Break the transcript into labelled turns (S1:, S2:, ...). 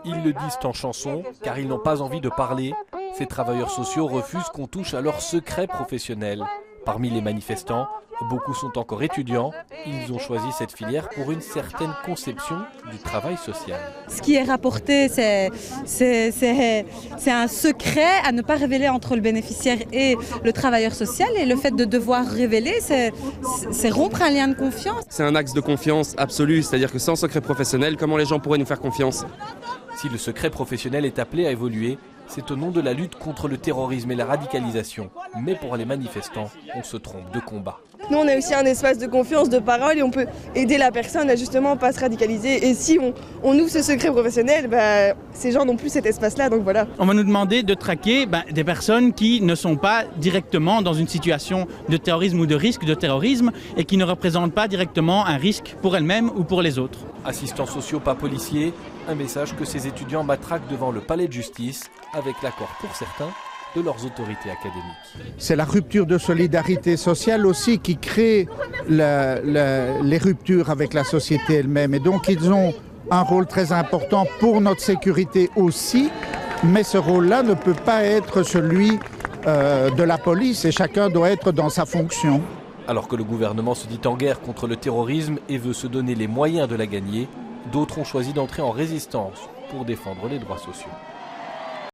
S1: Ils le disent en chanson car ils n'ont pas envie de parler. Ces travailleurs sociaux refusent qu'on touche à leur secret professionnel. Parmi les manifestants, beaucoup sont encore étudiants. Ils ont choisi cette filière pour une certaine conception du travail social.
S2: Ce qui est rapporté, c'est un secret à ne pas révéler entre le bénéficiaire et le travailleur social. Et le fait de devoir révéler, c'est rompre un lien de confiance.
S3: C'est un axe de confiance absolu, c'est-à-dire que sans secret professionnel, comment les gens pourraient nous faire confiance ?
S1: Si le secret professionnel est appelé à évoluer, c'est au nom de la lutte contre le terrorisme et la radicalisation. Mais pour les manifestants, on se trompe de combat.
S4: Nous, on a aussi un espace de confiance, de parole et on peut aider la personne à justement pas se radicaliser. Et si on ouvre ce secret professionnel, ces gens n'ont plus cet espace-là, donc voilà.
S5: On va nous demander de traquer des personnes qui ne sont pas directement dans une situation de terrorisme ou de risque de terrorisme et qui ne représentent pas directement un risque pour elles-mêmes ou pour les autres.
S1: Assistants sociaux, pas policiers, un message que ces étudiants matraquent devant le palais de justice, avec l'accord pour certains de leurs autorités académiques.
S6: C'est la rupture de solidarité sociale aussi qui crée les ruptures avec la société elle-même. Et donc ils ont un rôle très important pour notre sécurité aussi, mais ce rôle-là ne peut pas être celui de la police et chacun doit être dans sa fonction.
S1: Alors que le gouvernement se dit en guerre contre le terrorisme et veut se donner les moyens de la gagner, d'autres ont choisi d'entrer en résistance pour défendre les droits sociaux.